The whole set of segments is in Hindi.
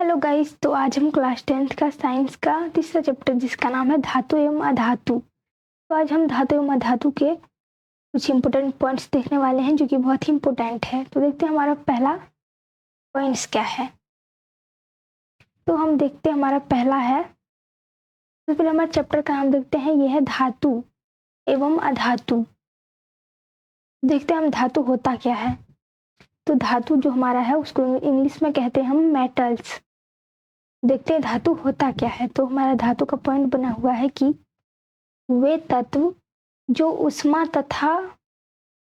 हेलो गाइस, तो आज हम क्लास 10th का साइंस का तीसरा चैप्टर जिसका नाम है धातु एवं अधातु। तो आज हम धातु एवं अधातु के कुछ इंपॉर्टेंट पॉइंट्स देखने वाले हैं जो कि बहुत ही इंपॉर्टेंट है। तो देखते हैं हमारा पहला पॉइंट्स क्या है। तो हम देखते हैं हमारा पहला है, तो पहले हमारे चैप्टर का नाम देखते हैं, यह है धातु एवं अधातु। देखते हैं हम धातु होता क्या है। तो धातु जो हमारा है उसको इंग्लिश में कहते हैं हम मेटल्स। देखते हैं धातु होता क्या है। तो हमारा धातु का पॉइंट बना हुआ है कि वे तत्व जो ऊष्मा तथा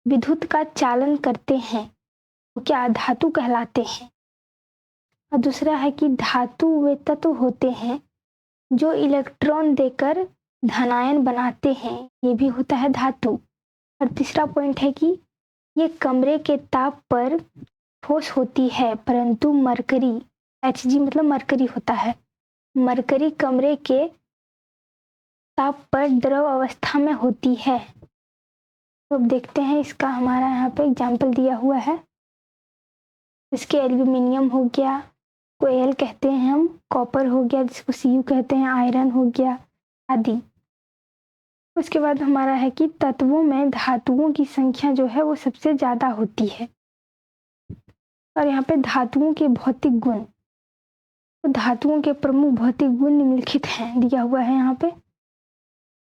विद्युत का चालन करते हैं वो क्या धातु कहलाते हैं। और दूसरा है कि धातु वे तत्व होते हैं जो इलेक्ट्रॉन देकर धनायन बनाते हैं, ये भी होता है धातु। और तीसरा पॉइंट है कि ये कमरे के ताप पर ठोस होती है, परंतु मरकरी Hg मतलब मरकरी होता है, मरकरी कमरे के ताप पर द्रव अवस्था में होती है। तो अब देखते हैं इसका, हमारा यहाँ पे एग्जाम्पल दिया हुआ है। इसके एल्यूमिनियम हो गया, को एल कहते हैं हम, कॉपर हो गया जिसको Cu कहते हैं, आयरन हो गया आदि। उसके बाद हमारा है कि तत्वों में धातुओं की संख्या जो है वो सबसे ज्यादा होती है। और यहाँ पे धातुओं के भौतिक गुण, तो धातुओं के प्रमुख भौतिक गुण निम्नलिखित हैं, दिया हुआ है यहाँ पे।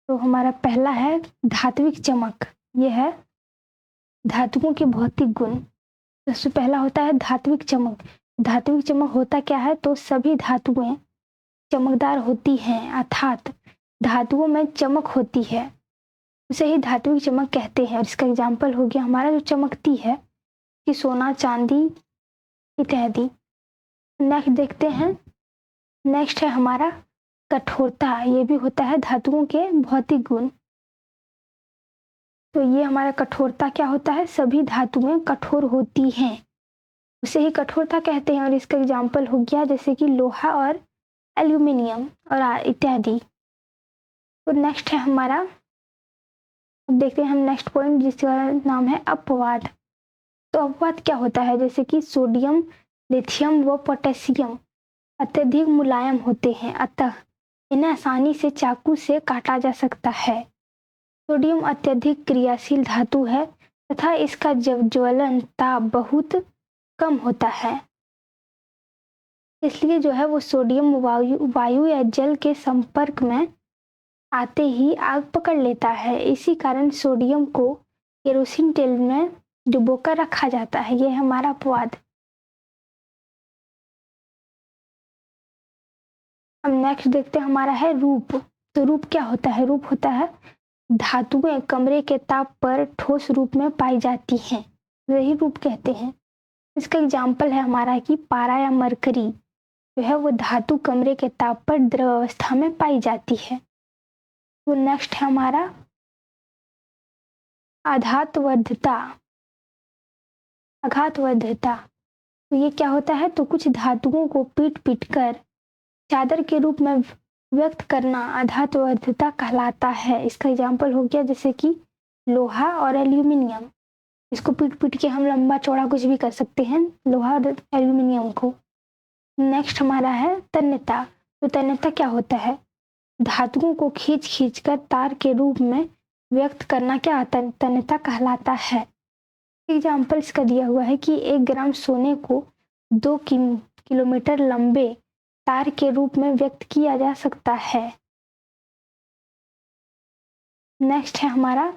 तो हमारा पहला है धात्विक चमक। यह है धातुओं के भौतिक गुण। सबसे पहला होता है धात्विक चमक। धात्विक चमक होता क्या है, तो सभी धातुएं चमकदार होती हैं, अर्थात धातुओं में चमक होती है, उसे ही धात्विक चमक कहते हैं। और इसका एग्जाम्पल हो गया हमारा जो चमकती है कि सोना, चांदी इत्यादि। नेक्स्ट देखते हैं, नेक्स्ट है हमारा कठोरता। ये भी होता है धातुओं के भौतिक गुण। तो ये हमारा कठोरता क्या होता है, सभी धातुएं कठोर होती हैं, उसे ही कठोरता कहते हैं। और इसका एग्जाम्पल हो गया जैसे कि लोहा और एल्यूमिनियम और इत्यादि। तो नेक्स्ट है हमारा, अब देखते हैं हम नेक्स्ट पॉइंट जिसका नाम है अपवाद। तो अपवाद क्या होता है, जैसे कि सोडियम, लिथियम व पोटेशियम अत्यधिक मुलायम होते हैं, अतः इन्हें आसानी से चाकू से काटा जा सकता है। सोडियम अत्यधिक क्रियाशील धातु है तथा इसका ज्वलन ताप बहुत कम होता है, इसलिए जो है वो सोडियम वायु या जल के संपर्क में आते ही आग पकड़ लेता है। इसी कारण सोडियम को केरोसिन तेल में डुबोकर रखा जाता है। यह हमारा अपवाद। अब नेक्स्ट देखते हैं हमारा है रूप। तो रूप क्या होता है, रूप होता है धातुएं कमरे के ताप पर ठोस रूप में पाई जाती हैं, यही रूप कहते हैं। इसका एग्जाम्पल है हमारा कि पारा या मरकरी जो है वो धातु कमरे के ताप पर द्रव अवस्था में पाई जाती है। तो नेक्स्ट है हमारा आघातवर्धता। आघातवर्धता तो ये क्या होता है, तो कुछ धातुओं को पीट पीट कर चादर के रूप में व्यक्त करना आघातवर्धता कहलाता है। इसका एग्जाम्पल हो गया जैसे कि लोहा और एल्यूमिनियम, इसको पीट पीट के हम लंबा चौड़ा कुछ भी कर सकते हैं, लोहा और एल्यूमिनियम को। नेक्स्ट हमारा है तन्यता। तो तन्यता क्या होता है, धातुओं को खींच खींच कर तार के रूप में व्यक्त करना क्या तन्यता कहलाता है। एग्जाम्पल इसका दिया हुआ है कि 1 ग्राम सोने को 2 किलोमीटर लंबे तार के रूप में व्यक्त किया जा सकता है। नेक्स्ट है हमारा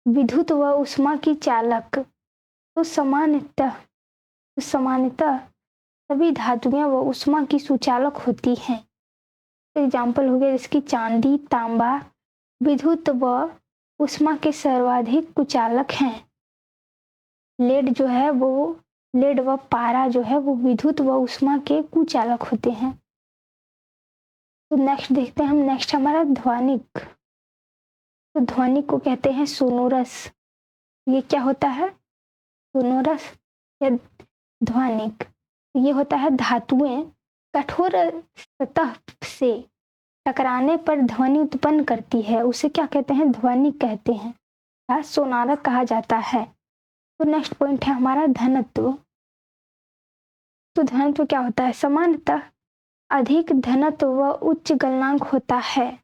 विद्युत व ऊष्मा की चालक। तो सामान्यतः सभी धातुएं व ऊष्मा की सुचालक होती हैं। एग्जाम्पल हो गया जिसकी चांदी, तांबा विद्युत व ऊष्मा के सर्वाधिक कुचालक हैं। लेड जो है वो, लेड व पारा जो है वो विद्युत व ऊष्मा के कुचालक होते हैं। तो नेक्स्ट देखते हैं हम, नेक्स्ट हमारा ध्वनिक। तो ध्वनिक को कहते हैं सोनोरस। ये क्या होता है, सोनोरस या ध्वनिक, ये होता है धातुएं कठोर सतह से टकराने पर ध्वनि उत्पन्न करती है, उसे क्या कहते हैं, ध्वनिक कहते हैं या सोनारक कहा जाता है। तो नेक्स्ट पॉइंट है हमारा घनत्व। तो घनत्व क्या होता है? सामान्यतः अधिक घनत्व व उच्च गलनांक होता है,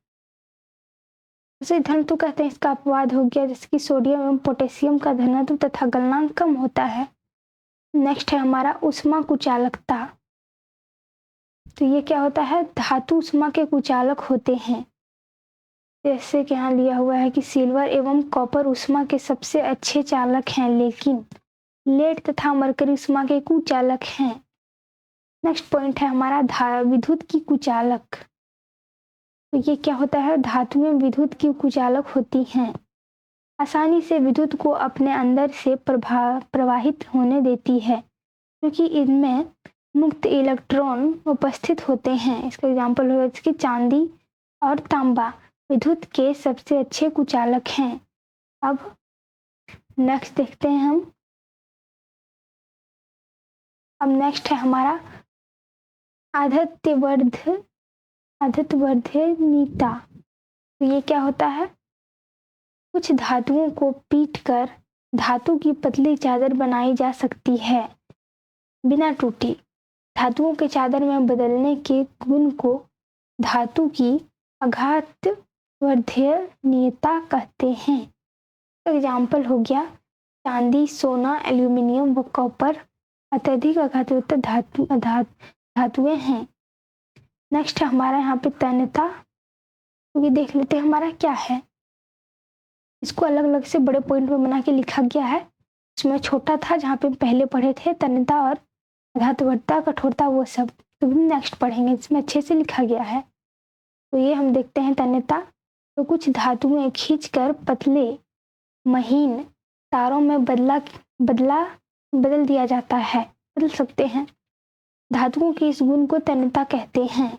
उसे घनत्व कहते हैं। इसका अपवाद हो गया जैसे कि सोडियम एवं पोटेशियम का घनत्व तथा गलनांक कम होता है। नेक्स्ट है हमारा ऊष्मा कुचालकता। तो ये क्या होता है? धातु ऊष्मा के कुचालक होते हैं। जैसे कि यहाँ लिया हुआ है कि सिल्वर एवं कॉपर ऊष्मा के सबसे अच्छे चालक हैं, लेकिन लेड तथा मरकरी ऊष्मा के कुचालक हैं। नेक्स्ट पॉइंट है हमारा विद्युत की कुचालक। तो ये क्या होता है? धातुएं विद्युत की कुचालक होती हैं, आसानी से विद्युत को अपने अंदर से प्रवाहित होने देती है क्योंकि इनमें मुक्त इलेक्ट्रॉन उपस्थित होते हैं। इसका एग्जाम्पल होगा इसकी चांदी और तांबा विद्युत के सबसे अच्छे कुचालक हैं। अब नेक्स्ट देखते हैं हम। अब नेक्स्ट है हमारा आघात्यवर्धनीयता। तो ये क्या होता है? कुछ धातुओं को पीटकर धातु की पतली चादर बनाई जा सकती है बिना टूटी। धातुओं के चादर में बदलने के गुण को धातु की आघातवर्धनीयता कहते हैं। एग्जाम्पल हो गया चांदी, सोना, एल्यूमिनियम व कॉपर अत्यधिक आघातवर्धक धातुएं हैं। नेक्स्ट है हमारा यहाँ पे तन्यता। तो ये देख लेते हैं हमारा क्या है। इसको अलग अलग से बड़े पॉइंट में बना के लिखा गया है। इसमें छोटा था जहाँ पे पहले पढ़े थे तन्यता और आघातवर्धकता, कठोरता, वो सब तो हम नेक्स्ट पढ़ेंगे। इसमें अच्छे से लिखा गया है। तो ये हम देखते हैं तन्यता। तो कुछ धातुएं खींचकर पतले महीन तारों में बदल दिया जाता है, बदल सकते हैं। धातुओं के इस गुण को तन्यता कहते हैं।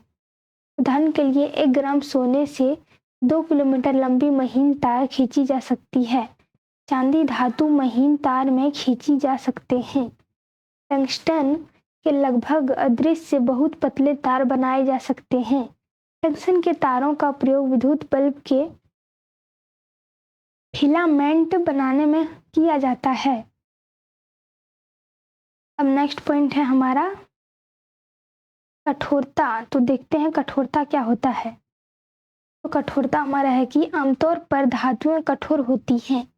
उदाहरण के लिए 1 ग्राम सोने से 2 किलोमीटर लंबी महीन तार खींची जा सकती है। चांदी धातु महीन तार में खींची जा सकते हैं। टंगस्टन के लगभग अदृश्य बहुत पतले तार बनाए जा सकते हैं। टंगस्टन के तारों का प्रयोग विद्युत बल्ब के फिलामेंट बनाने में किया जाता है। अब नेक्स्ट पॉइंट है हमारा कठोरता। तो देखते हैं कठोरता क्या होता है। तो कठोरता हमारा है कि आमतौर पर धातुएं कठोर होती हैं।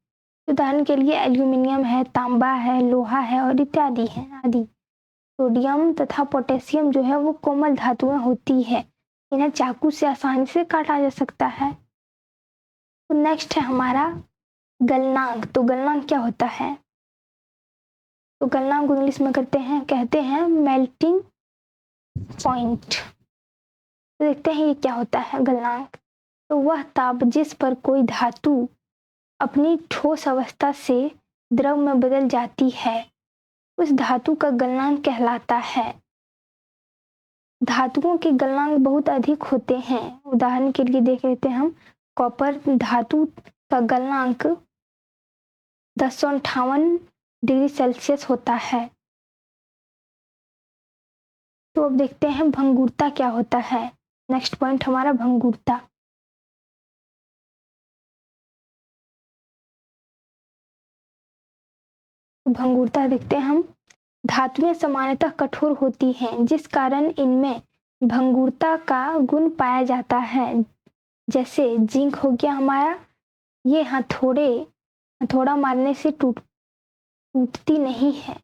उदाहरण के लिए एल्यूमिनियम है, तांबा है, लोहा है और इत्यादि है आदि। सोडियम तथा पोटेशियम जो है वो कोमल धातुएं होती है, इन्हें चाकू से आसानी से काटा जा सकता है। तो नेक्स्ट है हमारा गलनांक। तो गलनांक क्या होता है? तो गलनांक इंग्लिश में कहते हैं मेल्टिंग पॉइंट। तो देखते हैं ये क्या होता है गलनांक। तो वह ताप जिस पर कोई धातु अपनी ठोस अवस्था से द्रव में बदल जाती है उस धातु का गलनांक कहलाता है। धातुओं के गलनांक बहुत अधिक होते हैं। उदाहरण के लिए देख लेते हैं हम। कॉपर धातु का गलनांक 1058 डिग्री सेल्सियस होता है। तो अब देखते हैं भंगुरता क्या होता है। नेक्स्ट पॉइंट हमारा भंगुरता। भंगुरता देखते हैं हम। धातुएं सामान्यतः कठोर होती हैं जिस कारण इनमें भंगुरता का गुण पाया जाता है। जैसे जिंक हो गया हमारा, ये हथौड़ा मारने से टूटती नहीं है,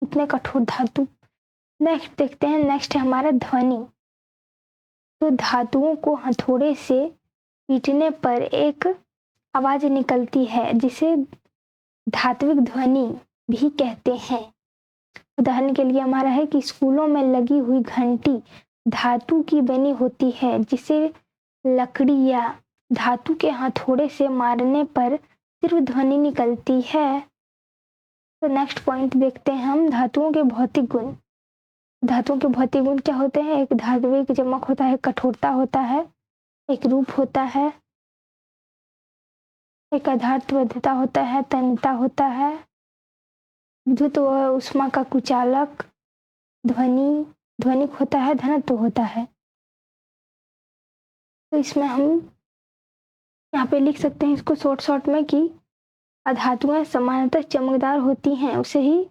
इतने कठोर धातु। नेक्स्ट देखते हैं। नेक्स्ट है हमारा ध्वनि। तो धातुओं को हथौड़े से पीटने पर एक आवाज निकलती है जिसे धात्विक ध्वनि भी कहते हैं। उदाहरण के लिए हमारा है कि स्कूलों में लगी हुई घंटी धातु की बनी होती है जिसे लकड़ी या धातु के हथौड़े से मारने पर सिर्फ ध्वनि निकलती है। तो नेक्स्ट पॉइंट देखते हैं हम धातुओं के भौतिक गुण। धातुओं के भौतिक गुण क्या होते हैं? एक धात्विक चमक होता है, कठोरता होता है, एक रूप होता है, एक आघातवर्धकता होता है, तन्यता होता है, विद्युत व ऊष्मा का कुचालक, ध्वनिक होता है, घनत्व होता है। तो इसमें हम यहाँ पे लिख सकते हैं इसको शॉर्ट में कि धातुएं सामान्यतः चमकदार होती हैं, उसे ही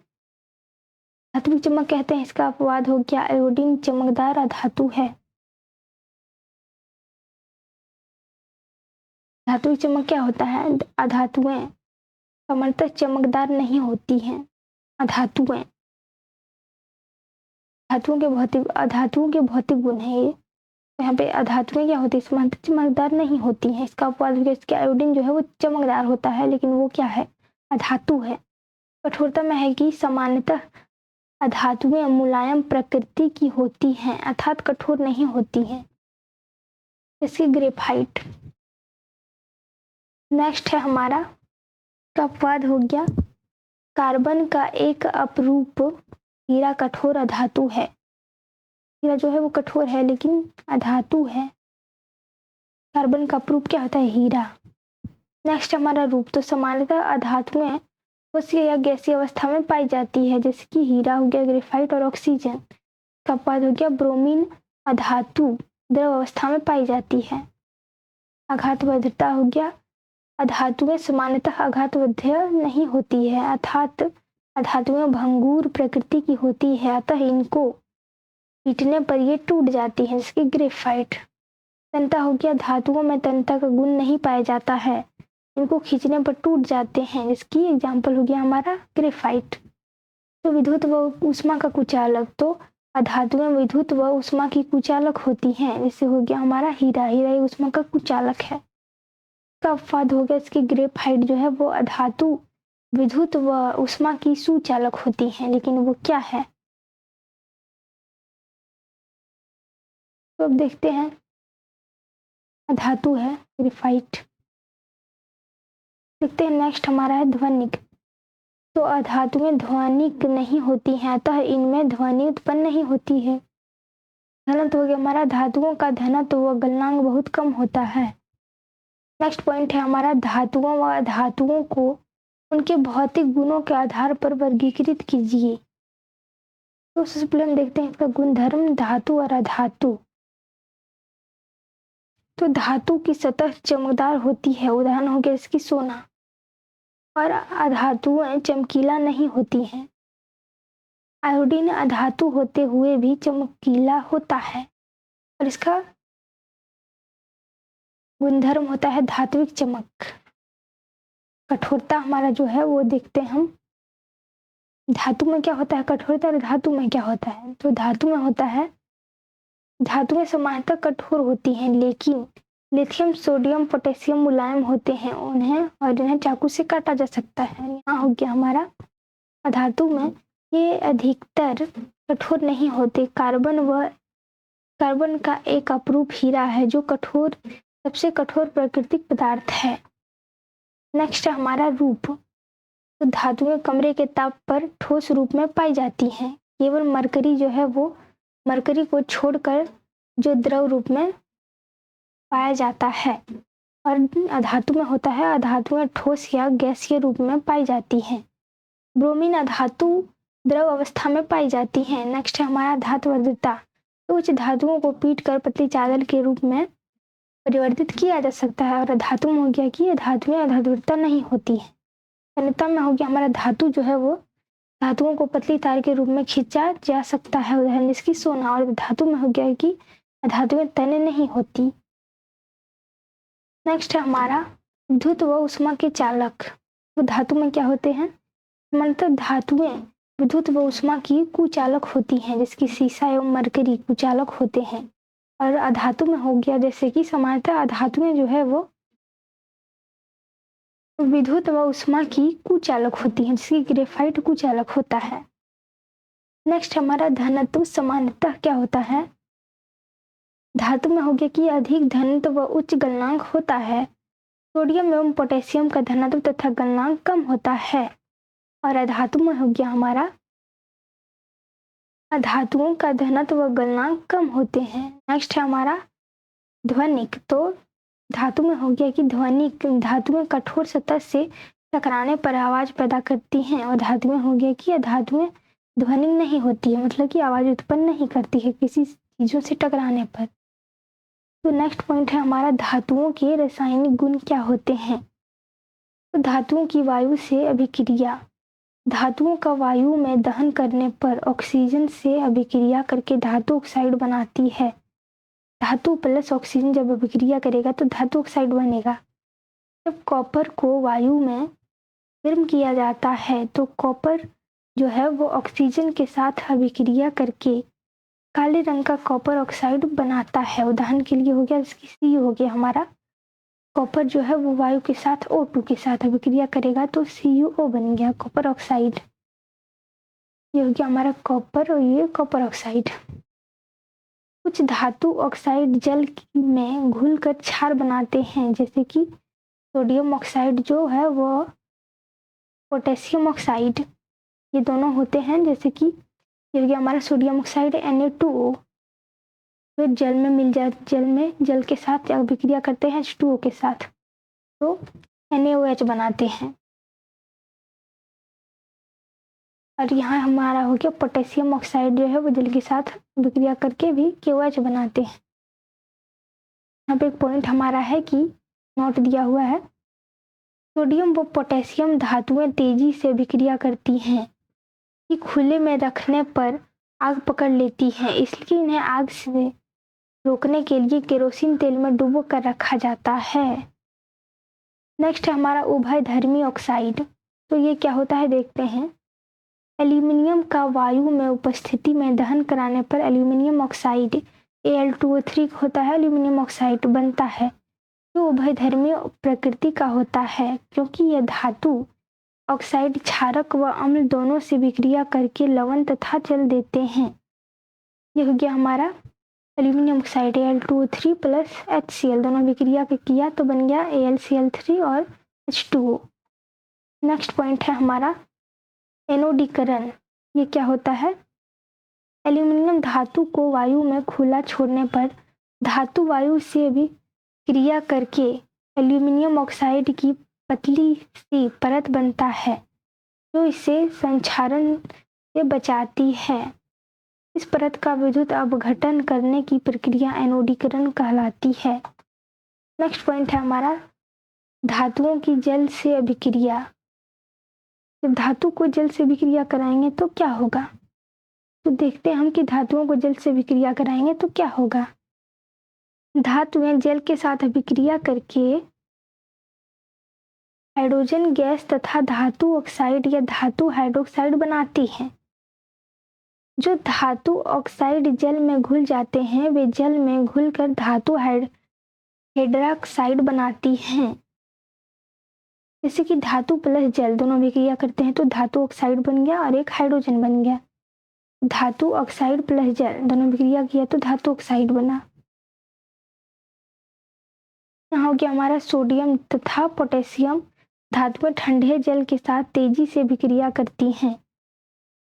धात्विक चमक कहते हैं, इसका अपवाद हो गया आयोडीन चमकदार अधातु है। धात्विक चमक क्या होता है? अधातुएं सामान्यतः चमकदार नहीं होती हैं। अधातुएं अधातुओं के भौतिक गुण है ये। यहाँ पे अधातुएं क्या होती है? सामान्यतः चमकदार नहीं होती हैं। इसका अपवाद हो गया, इसके आयोडीन जो है वो चमकदार होता है, लेकिन वो क्या है? अधातु है। कठोरता में है कि सामान्यतः अधातुएं मुलायम प्रकृति की होती हैं, अर्थात कठोर नहीं होती हैं, जैसे ग्रेफाइट। नेक्स्ट है हमारा का अपवाद हो गया, कार्बन का एक अपरूप हीरा कठोर अधातु है। हीरा जो है वो कठोर है लेकिन अधातु है। कार्बन का अपरूप क्या होता है? हीरा। नेक्स्ट हमारा रूप, तो सामान्यतः अधातुएं ठोस या गैसीय अवस्था में पाई जाती है, जैसे कि हीरा हो गया, ग्रेफाइट और ऑक्सीजन। का अपवाद हो गया, ब्रोमीन अधातु द्रव अवस्था में पाई जाती है। आघातबद्धता हो गया, अधातुएं सामान्यतः आघातबद्ध नहीं होती है, अर्थात अधातुएं भंगुर प्रकृति की होती है, अतः इनको पीटने पर ये टूट जाती है, जैसे ग्रेफाइट। तन्यता हो गया, धातुओं में तन्यता का गुण नहीं पाया जाता है, इनको खींचने पर टूट जाते हैं, जिसकी एग्जाम्पल हो गया हमारा ग्रेफाइट। तो विद्युत व ऊष्मा का कुचालक, तो अधातुएं विद्युत व ऊष्मा की कुचालक होती हैं, जैसे हो गया हमारा हीरा। हीरा ऊष्मा का कुचालक है। का अपवाद हो गया, इसकी ग्रेफाइट जो है वो अधातु विद्युत व ऊष्मा की सुचालक होती हैं, लेकिन वो क्या है? तो अब देखते हैं, अधातु है ग्रेफाइट। देखते हैं नेक्स्ट हमारा है ध्वनिक। तो अधातुएं ध्वनिक नहीं होती हैं, अतः इनमें ध्वनि उत्पन्न नहीं होती है। घनत्व हो गया हमारा, धातुओं का घनत्व व गलनांक बहुत कम होता है। नेक्स्ट पॉइंट है हमारा, धातुओं व अधातुओं को उनके भौतिक गुणों के आधार पर वर्गीकृत कीजिए। तो सबसे पहले हम देखते हैं इसका गुणधर्म, धातु और अधातु। तो धातु की सतह चमकदार होती है, उदाहरण हो गया इसकी सोना। और अधातुएं चमकीला नहीं होती हैं। आयोडीन अधातु होते हुए भी चमकीला होता है, और इसका गुणधर्म होता है धात्विक चमक। कठोरता हमारा जो है वो देखते हैं हम, धातु में क्या होता है कठोरता, और धातु में क्या होता है? तो धातु में होता है, धातुएं सामान्यतः कठोर होती हैं, लेकिन लिथियम, सोडियम, पोटेशियम मुलायम होते हैं, इन्हें चाकू से काटा जा सकता है। यहाँ हो गया हमारा अधातु में ये अधिकतर कठोर नहीं होते। कार्बन का एक अपरूप हीरा है जो सबसे कठोर प्राकृतिक पदार्थ है। नेक्स्ट है हमारा रूप। तो धातुएं कमरे के ताप पर ठोस रूप में पाई जाती हैं, केवल मरकरी जो है वो मरकरी को छोड़कर जो द्रव रूप में पाया जाता है। और अधातु में होता है, अधातुएं ठोस या गैसीय रूप में पाई जाती हैं। ब्रोमीन अधातु द्रव अवस्था में पाई जाती हैं। नेक्स्ट है हमारा धात्वर्धता। तो उच्च धातुओं को पीटकर पतली चादर के रूप में परिवर्तित किया जा सकता है। और धातु में हो गया कि धातुएं अधातुवर्धता नहीं होती है। तन्यता में हो गया हमारा, धातु जो है वो धातुओं को पतली तार के रूप में खींचा जा सकता है, उदाहरण जिसकी सोना। और धातु में हो गया कि धातुएं तने नहीं होती। नेक्स्ट है हमारा विद्युत व ऊष्मा के चालक। तो धातु में क्या होते हैं? सामान्यतः धातुएं विद्युत व ऊष्मा की कुचालक होती हैं, जिसकी सीसा एवं मरकरी कुचालक होते हैं। और अधातु में हो गया जैसे कि सामान्यतः अधातुएं जो है वो विद्युत व ऊष्मा की कुचालक होती हैं, जिसकी ग्रेफाइट कुचालक होता है। नेक्स्ट हमारा घनत्व। सामान्यतः क्या होता है? धातु में हो गया कि अधिक घनत्व व उच्च गलनांक होता है। सोडियम एवं पोटेशियम का घनत्व तथा गलनांक कम होता है। और अधातु में हो गया हमारा, अधातुओं का घनत्व व गलनांक कम होते हैं। नेक्स्ट है हमारा ध्वनिक। तो धातु में हो गया कि धातुएं कठोर सतह से टकराने पर आवाज पैदा करती हैं। और धातु में हो गया कि धातुएं ध्वनिक नहीं होती है, मतलब कि आवाज उत्पन्न नहीं करती है किसी चीजों से टकराने पर। तो नेक्स्ट पॉइंट है हमारा, धातुओं के रासायनिक गुण क्या होते हैं? तो धातुओं की वायु से अभिक्रिया। धातुओं का वायु में दहन करने पर ऑक्सीजन से अभिक्रिया करके धातु ऑक्साइड बनाती है। धातु प्लस ऑक्सीजन जब अभिक्रिया करेगा तो धातु ऑक्साइड बनेगा। जब कॉपर को वायु में गर्म किया जाता है तो कॉपर जो है वो ऑक्सीजन के साथ अभिक्रिया करके काले रंग का कॉपर ऑक्साइड बनाता है। उदाहरण के लिए हो गया इसकी सी हो गया हमारा, कॉपर जो है वो वायु के साथ O2 के साथ अभिक्रिया करेगा तो CuO बन गया कॉपर ऑक्साइड। ये हो गया हमारा कॉपर और ये कॉपर ऑक्साइड। कुछ धातु ऑक्साइड जल में घुलकर क्षार बनाते हैं, जैसे कि सोडियम ऑक्साइड जो है वो पोटेशियम ऑक्साइड, ये दोनों होते हैं। जैसे कि ये हो गया हमारा सोडियम ऑक्साइड Na2O, जो जल में मिल जाए, जल के साथ अभिक्रिया करते हैं H2O के साथ तो NaOH बनाते हैं। और यहाँ हमारा हो गया पोटेशियम ऑक्साइड जो है वो जल के साथ अभिक्रिया करके भी KOH बनाते हैं। यहाँ पे एक पॉइंट हमारा है कि नोट दिया हुआ है, सोडियम व पोटेशियम धातुएं तेजी से अभिक्रिया करती हैं कि खुले में रखने पर आग पकड़ लेती हैं, इसलिए इन्हें आग से रोकने के लिए केरोसिन तेल में डुबो कर रखा जाता है। नेक्स्ट है हमारा उभयधर्मी ऑक्साइड। तो ये क्या होता है देखते हैं। एल्यूमिनियम का वायु में उपस्थिति में दहन कराने पर एल्यूमिनियम ऑक्साइड Al2O3 होता है, एल्यूमिनियम ऑक्साइड बनता है जो उभयधर्मी प्रकृति का होता है, क्योंकि यह धातु ऑक्साइड क्षारक व अम्ल दोनों से विक्रिया करके लवण तथा जल देते हैं। यह हो गया हमारा aluminium oxide Al2O3 plus HCl दोनों विक्रिया के किया तो बन गया AlCl3 और H2O। नेक्स्ट पॉइंट है हमारा एनोडीकरण। ये क्या होता है, एल्यूमिनियम धातु को वायु में खुला छोड़ने पर धातु वायु से भी क्रिया करके एल्यूमिनियम ऑक्साइड की पतली सी परत बनता है जो इसे संक्षारण से बचाती है। इस परत का विद्युत अपघटन करने की प्रक्रिया एनोडीकरण कहलाती है। नेक्स्ट पॉइंट है हमारा धातुओं की जल से अभिक्रिया। जब धातु को जल से अभिक्रिया कराएंगे तो क्या होगा, तो देखते हैं हम कि धातुओं को जल से अभिक्रिया कराएंगे तो क्या होगा। धातुएं जल के साथ अभिक्रिया करके हाइड्रोजन गैस तथा धातु ऑक्साइड या धातु हाइड्रोक्साइड बनाती हैं। जो धातु ऑक्साइड जल में घुल जाते हैं वे जल में घुलकर धातु हाइड्रोक्साइड बनाती हैं। जैसे कि धातु प्लस जल दोनों विक्रिया करते हैं तो धातु ऑक्साइड बन गया और एक हाइड्रोजन बन गया। धातु ऑक्साइड प्लस जल दोनों विक्रिया किया तो धातु ऑक्साइड बना। यहाँ हो गया हमारा सोडियम तथा पोटेशियम धातुएं ठंडे जल के साथ तेजी से विक्रिया करती हैं।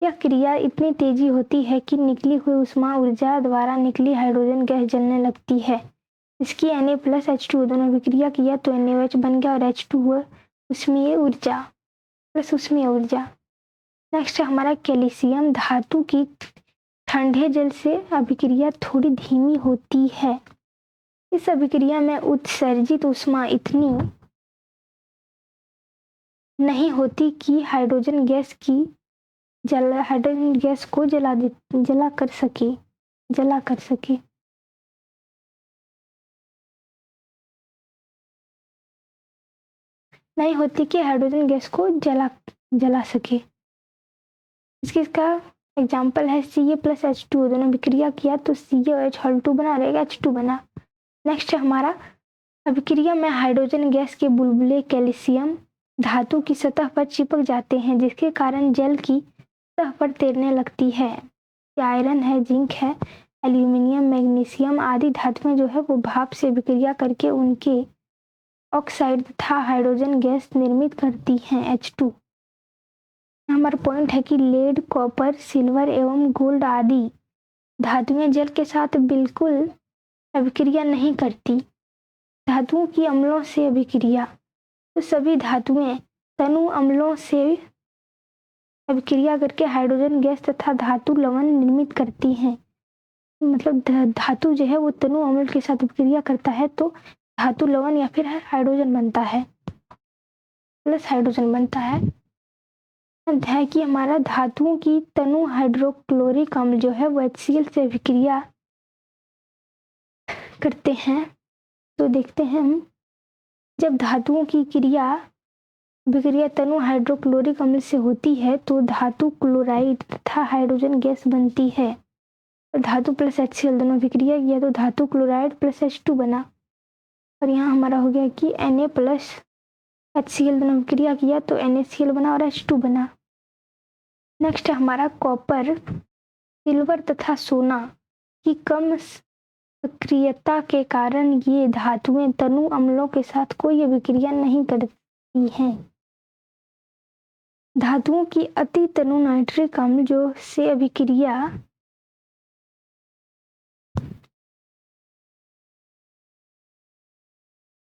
यह क्रिया इतनी तेजी होती है कि निकली हुई उष्मा ऊर्जा द्वारा निकली हाइड्रोजन गैस जलने लगती है। इसकी Na प्लस H2O दोनों विक्रिया किया तो NaOH बन गया और H2 हुआ उष्मीय ऊर्जा प्लस उष्मीय ऊर्जा। नेक्स्ट है हमारा कैल्शियम धातु की ठंडे जल से अभिक्रिया थोड़ी धीमी होती है। इस अभिक्रिया में उत्सर्जित ऊष्मा इतनी नहीं होती कि हाइड्रोजन गैस को जला कर सके। नहीं होती कि हाइड्रोजन गैस को जला सके। इसका एग्जाम्पल है Ca प्लस H2O दोनों विक्रिया किया तो CaOH Hal2 बना रहेगा H2 बना। नेक्स्ट है हमारा अभिक्रिया में हाइड्रोजन गैस के बुलबुले कैल्शियम धातु की सतह पर चिपक जाते हैं, जिसके कारण जल की सतह पर तैरने लगती है। आयरन है, जिंक है, एल्यूमिनियम, मैग्नीशियम आदि धातुएं जो है वो भाप से विक्रिया करके उनके ऑक्साइड तथा हाइड्रोजन गैस निर्मित करती हैं H2। हमारा पॉइंट है कि लेड, कॉपर, सिल्वर एवं गोल्ड आदि धातुएं जल के साथ बिल्कुल अभिक्रिया नहीं करती। धातुओं की अम्लों से अभिक्रिया, तो सभी धातुएं तनु अम्लों से अभिक्रिया करके हाइड्रोजन गैस तथा धातु लवण निर्मित करती हैं। मतलब धातु जो है वो तनु अम्ल के साथ अभिक्रिया करता है तो धातु लवण या फिर हाइड्रोजन बनता है प्लस हाइड्रोजन बनता है। अध्याय की हमारा धातुओं की तनु हाइड्रोक्लोरिक अम्ल जो है वो HCl से अभिक्रिया करते हैं। तो देखते हैं हम, जब धातुओं की विक्रिया तनु हाइड्रोक्लोरिक अम्ल से होती है तो धातु क्लोराइड तथा हाइड्रोजन गैस बनती है। धातु प्लस HCl दोनों विक्रिया किया तो धातु क्लोराइड प्लस H2 बना। और यहाँ हमारा हो गया कि Na प्लस HCl दोनों विक्रिया किया तो NaCl बना और H2 बना। नेक्स्ट है हमारा कॉपर, सिल्वर तथा सोना की कम सक्रियता के कारण ये धातुएं तनु अम्लों के साथ कोई अभिक्रिया नहीं करती हैं। धातुओं की अति तनु नाइट्रिक अम्ल जो से अभिक्रिया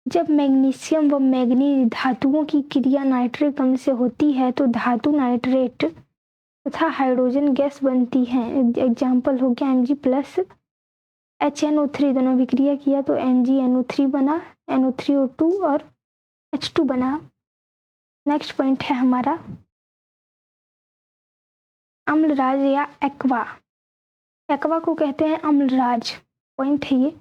जब मैग्नीशियम व मैग्नीज धातुओं की क्रिया नाइट्रिक अम्ल से होती है तो धातु नाइट्रेट तथा हाइड्रोजन गैस बनती है। एग्जाम्पल हो गया Mg प्लस HNO3 दोनों विक्रिया किया तो MgNO3 बना, NO3O2 और H2 बना। नेक्स्ट पॉइंट है हमारा अम्लराज या एक्वा। एक्वा को कहते हैं अम्लराज। पॉइंट है ये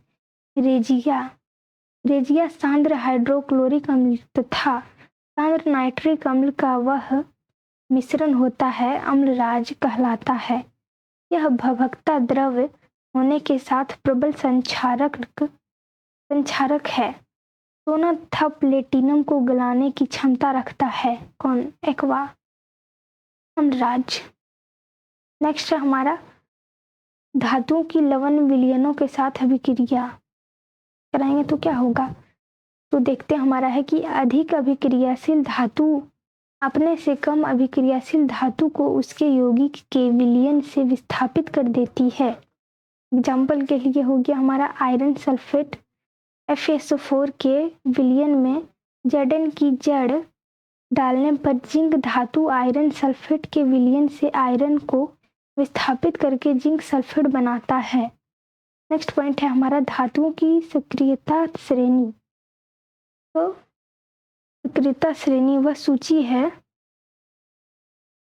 रेजिया सांद्र हाइड्रोक्लोरिक अम्ल तथा सांद्र नाइट्रिक अम्ल का वह मिश्रण होता है, अम्लराज कहलाता है। यह भभकता द्रव होने के साथ प्रबल संक्षारक है। सोना तथा प्लेटिनम को गलाने की क्षमता रखता है। कौन? एक्वा, अम्लराज। नेक्स्ट है हमारा धातुओं की लवण विलयनों के साथ अभिक्रिया कराएंगे तो क्या होगा। तो देखते हैं हमारा है कि अधिक अभिक्रियाशील धातु अपने से कम अभिक्रियाशील धातु को उसके यौगिक के विलयन से विस्थापित कर देती है। एग्जाम्पल के लिए हो गया हमारा आयरन सल्फेट FeSO4 के विलयन में Zn की जड़ डालने पर जिंक धातु आयरन सल्फेट के विलयन से आयरन को विस्थापित करके जिंक सल्फेट बनाता है। नेक्स्ट पॉइंट है हमारा धातुओं की सक्रियता श्रेणी। तो सक्रियता श्रेणी वह सूची है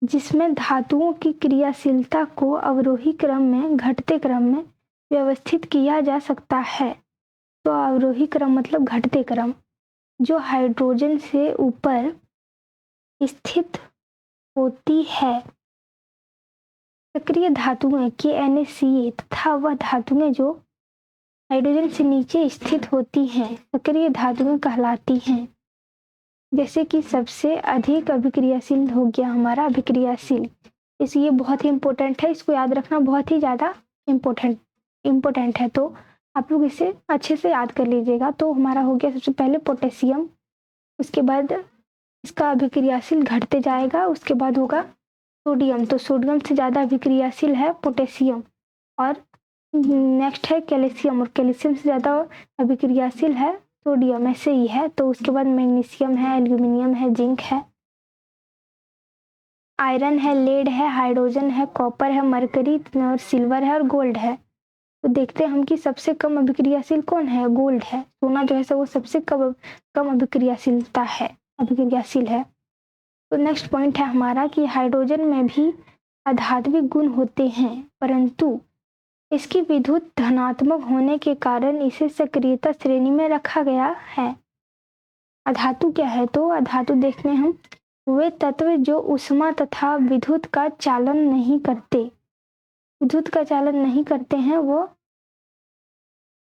जिसमें धातुओं की क्रियाशीलता को अवरोही क्रम में घटते क्रम में व्यवस्थित किया जा सकता है। तो अवरोही क्रम मतलब घटते क्रम, जो हाइड्रोजन से ऊपर स्थित होती है। सक्रिय धातुएं KNaCl तथा वह धातुएं जो हाइड्रोजन से नीचे स्थित होती हैं सक्रिय धातुएं कहलाती हैं। जैसे कि सबसे अधिक अभिक्रियाशील हो गया हमारा अभिक्रियाशील, इसलिए बहुत ही इम्पोर्टेंट है, इसको याद रखना बहुत ही ज़्यादा इम्पोर्टेंट है। तो आप लोग इसे अच्छे से याद कर लीजिएगा। तो हमारा हो गया सबसे पहले पोटेशियम, उसके बाद इसका अभिक्रियाशील घटते जाएगा, उसके बाद होगा सोडियम। तो सोडियम से ज़्यादा अभिक्रियाशील है पोटेशियम। और नेक्स्ट है कैल्शियम, और कैल्शियम से ज़्यादा अभिक्रियाशील है सोडियम, ऐसे ही है। तो उसके बाद मैग्नीशियम है, एल्यूमिनियम है, जिंक है, आयरन है, लेड है, हाइड्रोजन है, कॉपर है, मरकरी और सिल्वर है और गोल्ड है। तो देखते हैं हम कि सबसे कम अभिक्रियाशील कौन है? गोल्ड है। सोना जो है वो सबसे कम अभिक्रियाशील है। तो नेक्स्ट पॉइंट है हमारा कि हाइड्रोजन में भी आधात्मिक गुण होते हैं, परंतु इसकी विद्युत धनात्मक होने के कारण इसे सक्रियता श्रेणी में रखा गया है। अधातु क्या है? तो अधातु देखते हैं हम वे तत्व जो ऊष्मा तथा विद्युत का चालन नहीं करते हैं, वो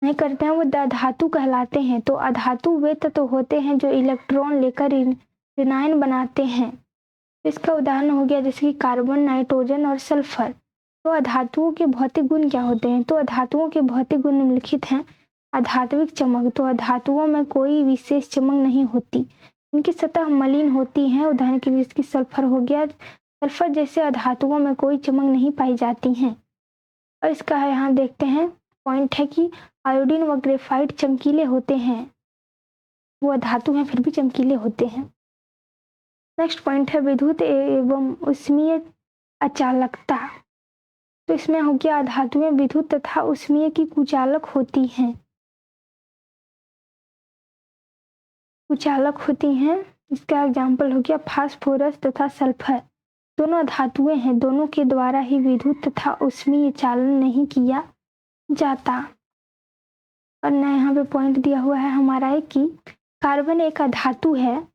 अधातु कहलाते हैं। तो अधातु वे तत्व होते हैं जो इलेक्ट्रॉन लेकर ऋणायन बनाते हैं। इसका उदाहरण हो गया जैसे कि कार्बन, नाइट्रोजन और सल्फर। तो अधातुओं के भौतिक गुण क्या होते हैं? तो अधातुओं के भौतिक गुण निम्नलिखित हैं। आधात्मिक चमक, तो अधातुओं में कोई विशेष चमक नहीं होती, इनकी सतह मलिन होती है। उदाहरण के लिए इसकी सल्फर हो गया, सल्फर जैसे अधातुओं में कोई चमक नहीं पाई जाती हैं। और इसका यहाँ देखते हैं पॉइंट है कि आयोडीन व ग्रेफाइट चमकीले होते हैं, वो अधातु हैं फिर भी चमकीले होते हैं। नेक्स्ट पॉइंट है विद्युत एवं ऊष्मीय अचालकता। तो इसमें हो गया अधातुएं विद्युत तथा ऊष्मीय की कुचालक होती हैं। इसका एग्जाम्पल हो गया फास्फोरस तथा सल्फर। दोनों धातुएं हैं, दोनों के द्वारा ही विद्युत तथा ऊष्मीय चालन नहीं किया जाता। और ना यहाँ पे पॉइंट दिया हुआ है हमारा है कि कार्बन एक धातु है,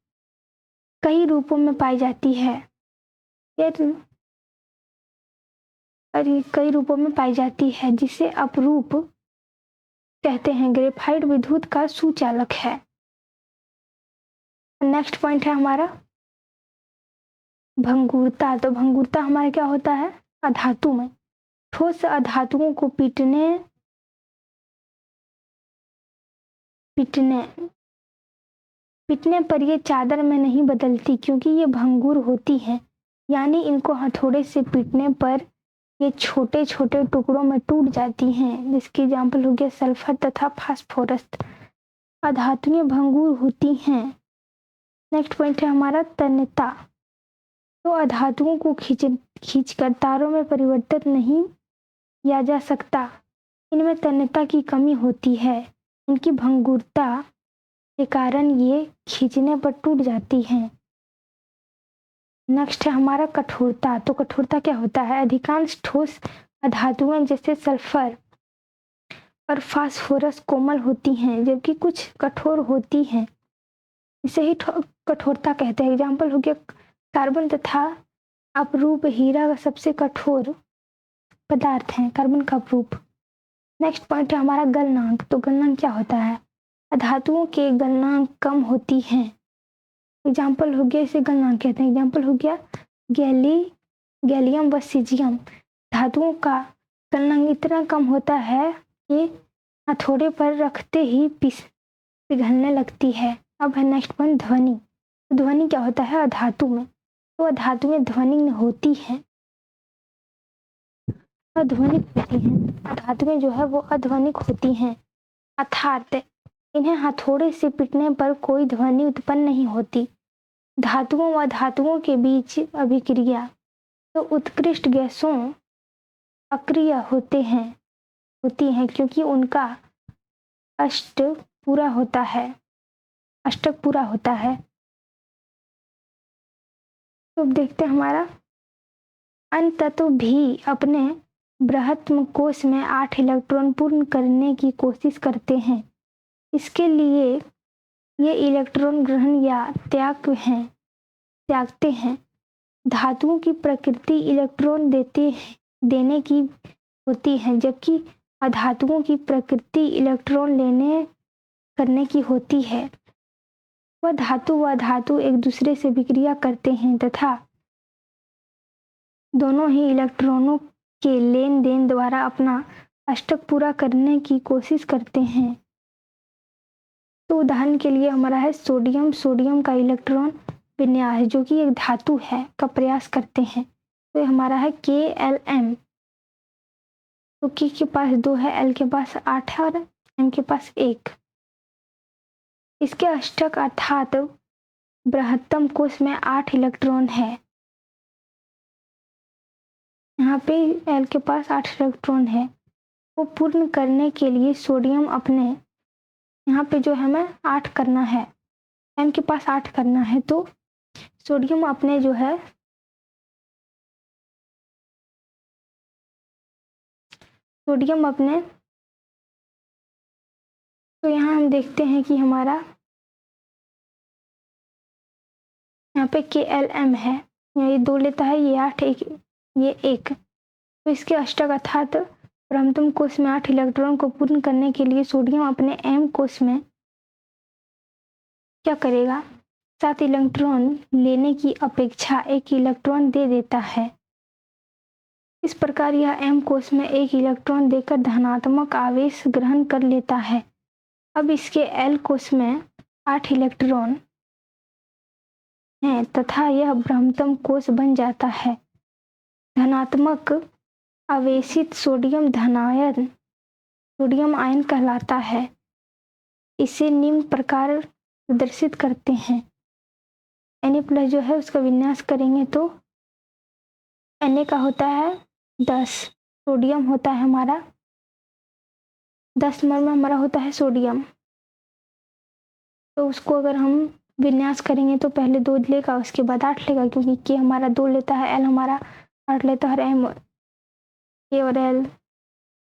कई रूपों में पाई जाती है। कई रूपों में पाई जाती है, जिसे अपरूप कहते हैं। ग्रेफाइट विद्युत का सुचालक है। नेक्स्ट पॉइंट है हमारा भंगुरता। तो भंगुरता हमारा क्या होता है? अधातु में ठोस अधातुओं को पीटने पर ये चादर में नहीं बदलती, क्योंकि ये भंगुर होती हैं, यानी इनको हथौड़े से पीटने पर ये छोटे छोटे टुकड़ों में टूट जाती हैं। जिसके एग्जाम्पल हो गया सल्फर तथा फास्फोरस। अधातुएं भंगुर होती हैं। नेक्स्ट पॉइंट है हमारा तन्यता। तो अधातुओं को खींचकर तारों में परिवर्तित नहीं किया जा सकता, इनमें तन्यता की कमी होती है। इनकी भंगुरता के कारण ये खींचने पर टूट जाती हैं। नेक्स्ट है हमारा कठोरता। तो कठोरता क्या होता है? अधिकांश ठोस अधातुएं जैसे सल्फर और फास्फोरस कोमल होती हैं, जबकि कुछ कठोर होती हैं। इसे ही कठोरता कहते हैं। एग्जाम्पल हो गया कार्बन तथा अपरूप हीरा का सबसे कठोर पदार्थ है, कार्बन का अपरूप। नेक्स्ट पॉइंट है हमारा गलनांक। तो गलनांक क्या होता है? धातुओं के गलनांक कम होती हैं। एग्जाम्पल हो गया, इसे गलनांक कहते हैं। एग्जाम्पल हो गया गैलियम व सीजियम। धातुओं का गलनांक इतना कम होता है कि हथौड़े पर रखते ही पिघलने लगती है। अब है नेक्स्ट पॉइंट ध्वनि। तो ध्वनि क्या होता है? अधातु में। तो अधातुएं ध्वनि होती हैं, अध्वनिक होती हैं। धातुएं जो है वो अध्वनिक होती हैं, अर्थात इन्हें हथौड़े से पीटने पर कोई ध्वनि उत्पन्न नहीं होती। धातुओं व धातुओं के बीच अभिक्रिया तो उत्कृष्ट गैसों अक्रिय होती हैं, क्योंकि उनका अष्टक पूरा होता है। तो अब देखते हैं हमारा अणतत्व भी अपने बृहत्तम कोश में 8 इलेक्ट्रॉन पूर्ण करने की कोशिश करते हैं। इसके लिए ये इलेक्ट्रॉन ग्रहण या त्यागते हैं। धातुओं की प्रकृति इलेक्ट्रॉन देने की होती है, जबकि अधातुओं की प्रकृति इलेक्ट्रॉन करने की होती है। वह धातु व धातु एक दूसरे से विक्रिया करते हैं तथा दोनों ही इलेक्ट्रॉनों के लेन देन द्वारा अपना अष्टक पूरा करने की कोशिश करते हैं। तो उदाहरण के लिए हमारा है सोडियम का इलेक्ट्रॉन विन्यास, जो कि एक धातु है, का प्रयास करते हैं। तो ये हमारा है KLm। तो के पास 2 है, L के पास 8 है और M के पास 1। इसके अष्टक अर्थात बृहत्तम कोश में 8 इलेक्ट्रॉन है। यहाँ पे L के पास 8 इलेक्ट्रॉन है। वो पूर्ण करने के लिए सोडियम अपने यहाँ पे जो है हमें 8 करना है, M के पास 8 करना है। तो सोडियम अपने जो है तो यहाँ हम देखते हैं कि हमारा यहाँ पे KLm है, ये 2 लेता है, ये 8, ये 1। तो इसके अष्टक अर्थात बृहत्तम कोश में 8 इलेक्ट्रॉन को पूर्ण करने के लिए सोडियम अपने M कोश में क्या करेगा? 7 इलेक्ट्रॉन लेने की अपेक्षा 1 इलेक्ट्रॉन दे देता है। इस प्रकार यह M कोश में 1 इलेक्ट्रॉन देकर धनात्मक आवेश ग्रहण कर लेता है। अब इसके L कोश में 8 इलेक्ट्रॉन हैं तथा यह बृहत्तम कोश बन जाता है। धनात्मक आवेशित सोडियम आयन कहलाता है। इसे निम्न प्रकार प्रदर्शित करते हैं। Na+ जो है उसका विन्यास करेंगे तो Na का होता है 10, सोडियम होता है हमारा 10 नंबर में हमारा होता है सोडियम। तो उसको अगर हम विन्यास करेंगे तो पहले 2 लेगा, उसके बाद 8 लेगा, क्योंकि के हमारा 2 लेता है, एल हमारा 8 लेता है, एम के और एल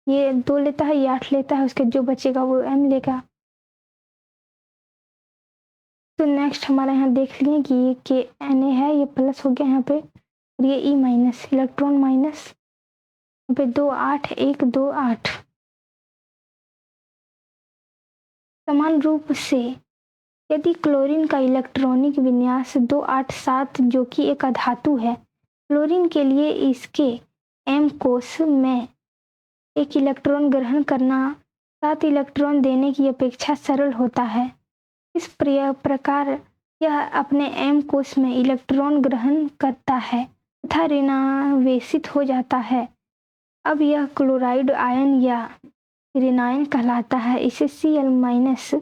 ये 2 लेता है, ये 8 लेता है, उसके जो बचेगा वो एम लेगा। तो नेक्स्ट हमारा यहाँ देख लिए कि ये के एन ए है, ये प्लस हो गया यहाँ पे, और ये ई माइनस, इलेक्ट्रॉन माइनस, यहाँ पे 2 8 1 2 8। समान रूप से यदि क्लोरीन का इलेक्ट्रॉनिक विन्यास 2 8 7 जो कि एक अधातु है, क्लोरीन के लिए इसके एम कोश में एक इलेक्ट्रॉन ग्रहण करना 7 इलेक्ट्रॉन देने की अपेक्षा सरल होता है। इस प्रकार यह अपने एम कोश में इलेक्ट्रॉन ग्रहण करता है तथा ऋणावेशित हो जाता है। अब यह क्लोराइड आयन या ऋणायन कहलाता है। इसे Cl माइनस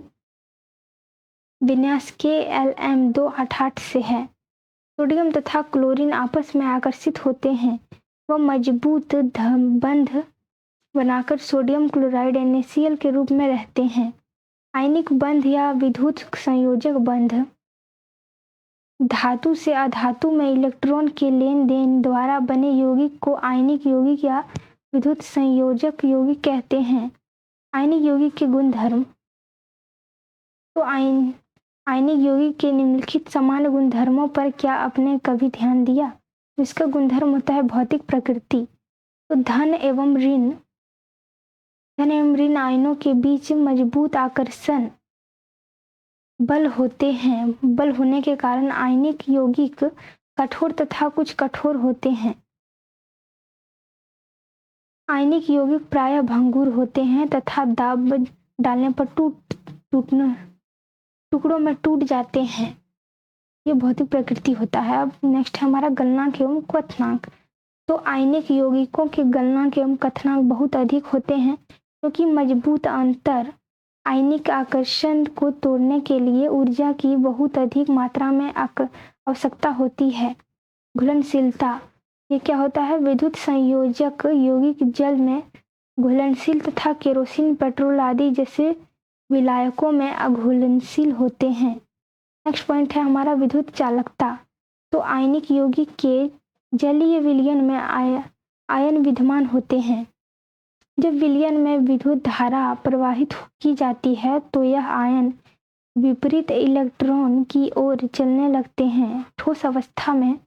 विन्यास KLm 288 से है। सोडियम तथा क्लोरीन आपस में आकर्षित होते हैं व मजबूत बंध बनाकर सोडियम क्लोराइड NaCl के रूप में रहते हैं। आयनिक बंध या विद्युत संयोजक बंध धातु से अधातु में इलेक्ट्रॉन के लेन देन द्वारा बने यौगिक को आयनिक यौगिक या विद्युत संयोजक यौगिक कहते हैं। आयनिक यौगिक के गुणधर्म। तो आयनिक यौगिक के निम्नलिखित समान गुणधर्मों पर क्या आपने कभी ध्यान दिया? तो इसका गुणधर्म होता है भौतिक प्रकृति। तो धन एवं ऋण आयनों के बीच मजबूत आकर्षण बल होते हैं। बल होने के कारण आयनिक यौगिक कठोर तथा कुछ कठोर होते हैं। आयनिक यौगिक प्रायः भंगुर होते हैं तथा दाब डालने पर टुकड़ों में टूट जाते हैं। ये भौतिक प्रकृति होता है। अब नेक्स्ट है हमारा गलनांक एवं क्वथनांक। तो आयनिक यौगिकों के गलनांक एवं क्वथनांक बहुत अधिक होते हैं क्योंकि मजबूत अंतर आयनिक आकर्षण को तोड़ने के लिए ऊर्जा की बहुत अधिक मात्रा में आवश्यकता होती है। घुलनशीलता। ये क्या होता है? विद्युत संयोजक यौगिक जल में घुलनशील तथा केरोसिन, पेट्रोल आदि जैसे विलायकों में अघुलनशील होते हैं। नेक्स्ट पॉइंट है हमारा विद्युत चालकता। तो आयनिक यौगिक के जलीय विलयन में आयन विद्यमान होते हैं। जब विलयन में विद्युत धारा प्रवाहित की जाती है तो यह आयन विपरीत इलेक्ट्रॉन की ओर चलने लगते हैं। ठोस अवस्था में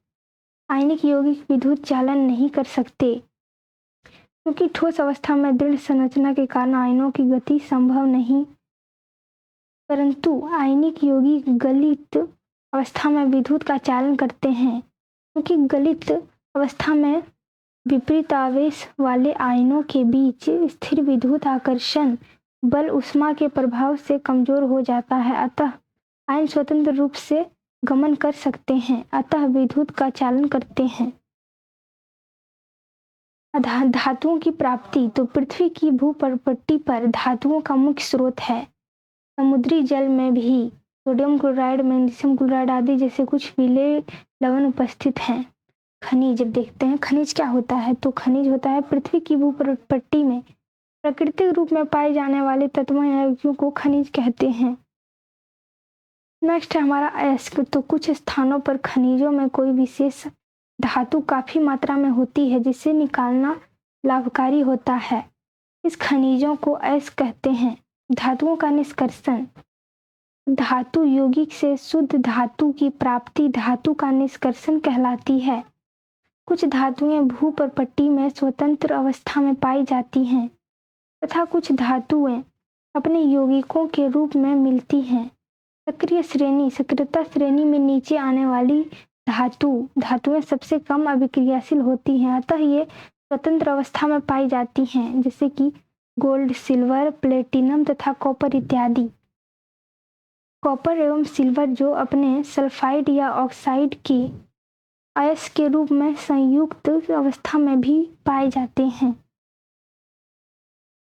आयनिक यौगिक विद्युत चालन नहीं कर सकते क्योंकि ठोस अवस्था में दृढ़ संरचना के कारण आयनों की गति संभव नहीं, परंतु आयनिक यौगिक गलित अवस्था में विद्युत का चालन करते हैं क्योंकि गलित अवस्था में विपरीत आवेश वाले आयनों के बीच स्थिर विद्युत आकर्षण बल ऊष्मा के प्रभाव से कमजोर हो जाता है, अतः आयन स्वतंत्र रूप से गमन कर सकते हैं, अतः विद्युत का चालन करते हैं। धातुओं की प्राप्ति। तो पृथ्वी की भूपटटी पर धातुओं का मुख्य स्रोत है। समुद्री जल में भी सोडियम क्लोराइड, मैग्नीशियम क्लोराइड आदि जैसे कुछ विलेय लवण उपस्थित हैं। खनिज। जब देखते हैं खनिज क्या होता है, तो खनिज होता है पृथ्वी की भूपटटी में प्राकृतिक रूप में पाए जाने वाले तत्वों या यौगिकों को खनिज कहते हैं। नेक्स्ट है हमारा अयस्क। तो कुछ स्थानों पर खनिजों में कोई विशेष धातु काफी मात्रा में होती है जिसे निकालना लाभकारी होता है। इस खनिजों को अयस्क कहते हैं। धातुओं का निष्कर्षण। धातु यौगिक से शुद्ध धातु की प्राप्ति धातु का निष्कर्षण कहलाती है। कुछ धातुएं भूपटटी में स्वतंत्र अवस्था में पाई जाती हैं तथा कुछ धातुएं अपने यौगिकों के रूप में मिलती हैं। सक्रिय श्रेणी। सक्रियता श्रेणी में नीचे आने वाली धातुएं सबसे कम अभिक्रियाशील होती हैं, अतः ये स्वतंत्र अवस्था में पाई जाती हैं, जैसे कि गोल्ड, सिल्वर, प्लेटिनम तथा कॉपर इत्यादि। कॉपर एवं सिल्वर जो अपने सल्फाइड या ऑक्साइड के अयस्क के रूप में संयुक्त अवस्था में भी पाए जाते हैं।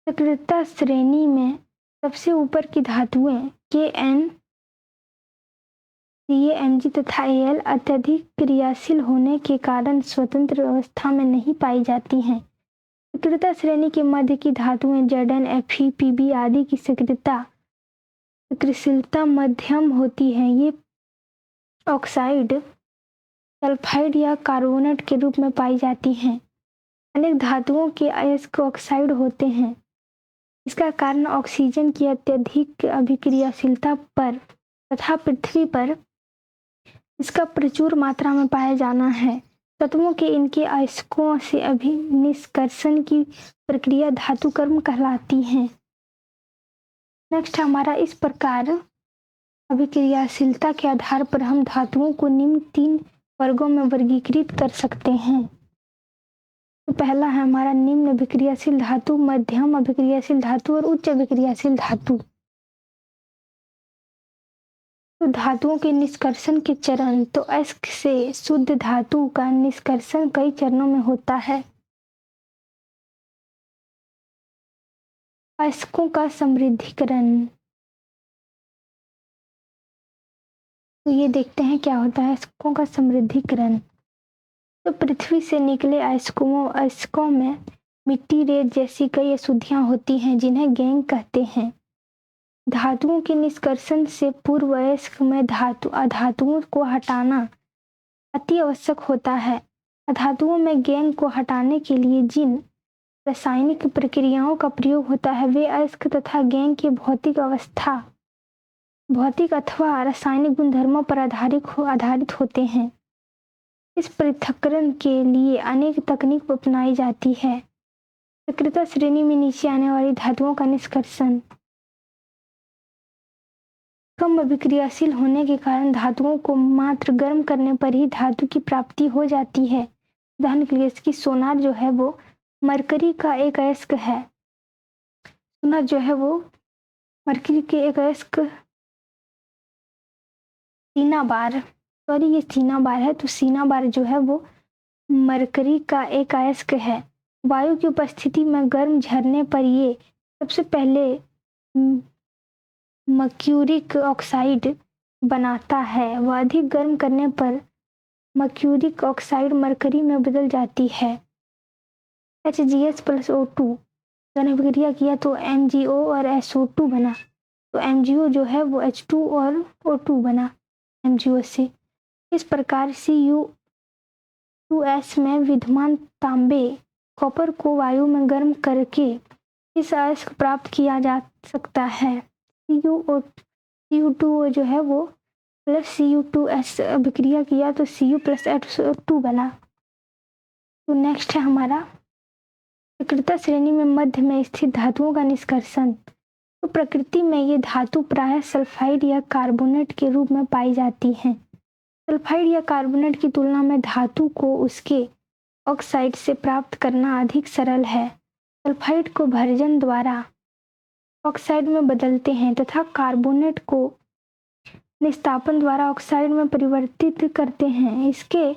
सक्रियता श्रेणी में सबसे ऊपर की धातुएं Kn, Mg तथा Al अत्यधिक क्रियाशील होने के कारण स्वतंत्र अवस्था में नहीं पाई जाती हैं। सक्रियता श्रेणी के मध्य की धातुएं Zn, Fe, Pb आदि की सक्रियशीलता मध्यम होती है। ये ऑक्साइड सल्फाइड या कार्बोनेट के रूप में पाई जाती हैं। अनेक धातुओं के अयस्क ऑक्साइड होते हैं। इसका कारण ऑक्सीजन की अत्यधिक अभिक्रियाशीलता पर तथा पृथ्वी पर इसका प्रचुर मात्रा में पाया जाना है। तत्वों के इनके अयस्कों से अभिनिष्कर्षण की प्रक्रिया धातु कर्म कहलाती है। नेक्स्ट हमारा इस प्रकार अभिक्रियाशीलता के आधार पर हम धातुओं को निम्न 3 वर्गों में वर्गीकृत कर सकते हैं। तो पहला है हमारा निम्न अभिक्रियाशील धातु, मध्यम अभिक्रियाशील धातु और उच्च अभिक्रियाशील धातु। तो धातुओं के निष्कर्षण के चरण, तो अयस्क से शुद्ध धातु का निष्कर्षण कई चरणों में होता है। अयस्कों का समृद्धिकरण, तो ये देखते हैं क्या होता है अयस्कों का समृद्धिकरण। तो पृथ्वी से निकले अयस्कों में मिट्टी, रेत जैसी कई अशुद्धियां होती हैं जिन्हें गैंग कहते हैं। धातुओं के निष्कर्षण से पूर्व अयस्क में अधातुओं को हटाना अति आवश्यक होता है। अधातुओं में गैंग को हटाने के लिए जिन रासायनिक प्रक्रियाओं का प्रयोग होता है वे अयस्क तथा गैंग की भौतिक अथवा रासायनिक गुणधर्मों पर आधारित होते हैं। इस पृथक्करण के लिए अनेक तकनीक अपनाई जाती है। सक्रियता श्रेणी में नीचे आने वाली धातुओं का निष्कर्षण। कम अभिक्रियाशील होने के कारण धातुओं को मात्र गर्म करने पर ही धातु की प्राप्ति हो जाती है। उदाहरण के लिए इसकी सोनार जो है वो मरकरी का एक अयस्क है। सोनार जो है वो मरकरी के एक अयस्क सीनाबार है। तो सीनाबार जो है वो मरकरी का एक अयस्क है। वायु की उपस्थिति में गर्म झरने पर ये सबसे पहले मर्क्यूरिक ऑक्साइड बनाता है। वह अधिक गर्म करने पर मर्क्यूरिक ऑक्साइड मरकरी में बदल जाती है। HgS + O2 दोनों अभिक्रिया किया तो MgO और SO2 बना। तो MgO जो है वो H2 और O2 बना MgO से। इस प्रकार Cu2S में विद्यमान तांबे कॉपर को वायु में गर्म करके इस अयस्क प्राप्त किया जा सकता है। Cu2O जो है वो प्लस Cu2S अभिक्रिया किया तो Cu + SO2 बना। तो नेक्स्ट है हमारा सक्रियता श्रेणी में मध्य में स्थित धातुओं का निष्कर्षण। तो प्रकृति में ये धातु प्रायः सल्फाइड या कार्बोनेट के रूप में पाई जाती हैं। सल्फाइड या कार्बोनेट की तुलना में धातु को उसके ऑक्साइड से प्राप्त करना अधिक सरल है। सल्फाइड को भर्जन द्वारा ऑक्साइड में बदलते हैं तथा कार्बोनेट को निस्तापन द्वारा ऑक्साइड में परिवर्तित करते हैं। इसके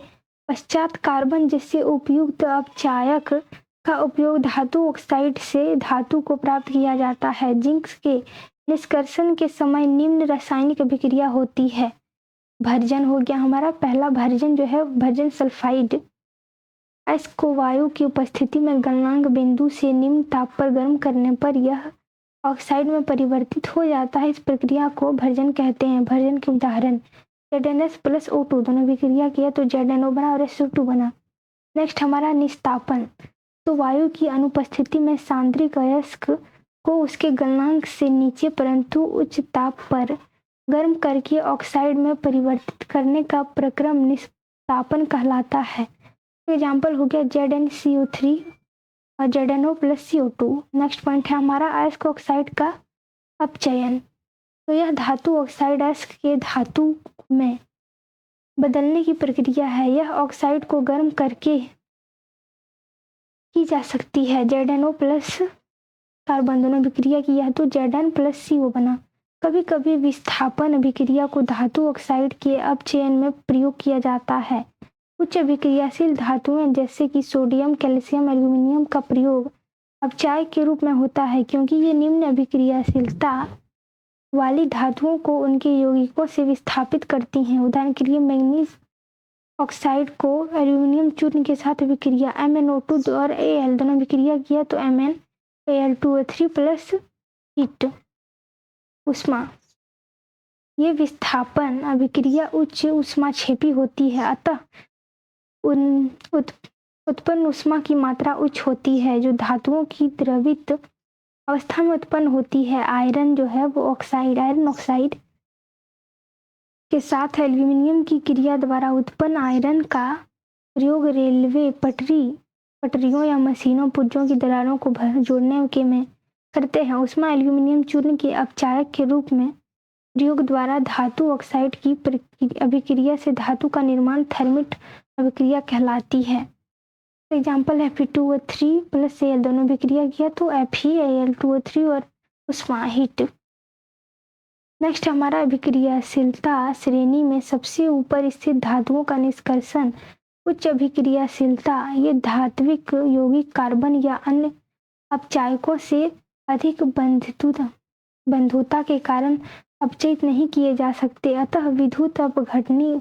पश्चात कार्बन जैसे उपयुक्त अपचायक का उपयोग धातु ऑक्साइड से धातु को प्राप्त किया जाता है। जिंक के निष्कर्षण के समय निम्न रासायनिक अभिक्रिया होती है। भर्जन हो गया हमारा पहला भर्जन जो है भर्जन सल्फाइड अयस्क को वायु की उपस्थिति में गलनांक बिंदु से निम्न ताप पर गर्म करने पर यह ऑक्साइड में परिवर्तित हो जाता है। इस प्रक्रिया को भर्जन कहते हैं। भर्जन के उदाहरण ZnS + O2 दोनों अभिक्रिया किया तो ZnO बना और SO2 बना। नेक्स्ट हमारा निस्तापन। तो वायु की अनुपस्थिति में सांद्रिक अयस्क को उसके गलनांक से नीचे परंतु उच्च ताप पर गर्म करके ऑक्साइड में परिवर्तित करने का प्रक्रम निस्तापन कहलाता है। एग्जाम्पल हो गया ZnCO3 और ZnO + CO2। नेक्स्ट पॉइंट है हमारा अयस्क ऑक्साइड का अपचयन। तो यह धातु ऑक्साइड अयस्क के धातु में बदलने की प्रक्रिया है। यह ऑक्साइड को गर्म करके की जा सकती है। ZnO + कार्बन दोनों अभिक्रिया किया तो Zn + CO बना। कभी कभी विस्थापन अभिक्रिया को धातु ऑक्साइड के अपचयन में प्रयोग किया जाता है। उच्च अभिक्रियाशील धातुएं जैसे कि सोडियम, कैल्शियम, एल्यूमिनियम का प्रयोग अपचायक के रूप में होता है क्योंकि ये निम्न अभिक्रियाशीलता वाली धातुओं को उनके यौगिकों से विस्थापित करती हैं। उदाहरण के लिए मैंगनीज ऑक्साइड को एल्यूमिनियम चूर्ण के साथ अभिक्रिया MnO2 और Al दोनों अभिक्रिया किया तो MnAl2O3 + हीट उष्मा ये विस्थापन अभिक्रिया उच्च ऊष्माक्षेपी होती है, अतः उत्पन्न ऊष्मा की मात्रा उच्च होती है, जो धातुओं की द्रवित अवस्था में उत्पन्न होती है। आयरन जो है वो आयरन ऑक्साइड के साथ एल्यूमिनियम की क्रिया द्वारा उत्पन्न आयरन का प्रयोग रेलवे पटरियों या मशीनों पुर्जों की दरारों को जोड़ने के में करते हैं। उसमें एल्यूमिनियम चूर्ण के अपचायक के रूप में प्रयोग द्वारा धातु ऑक्साइड की अभिक्रिया से धातु का निर्माण थर्मिट अभिक्रिया कहलाती है। एग्जाम्पल है Fe2O3 प्लस Al दोनों अभिक्रिया किया तो FeAl2O3 और उष्मा हीट। नेक्स्ट हमारा अभिक्रियाशीलता श्रेणी में सबसे ऊपर स्थित धातुओं का निष्कर्षण उच्च अभिक्रियाशीलता। ये धात्विक यौगिक कार्बन या अन्य अपचायकों से अधिक बंधुता के कारण अपचयित नहीं किए जा सकते, अतः विद्युत अपघटनी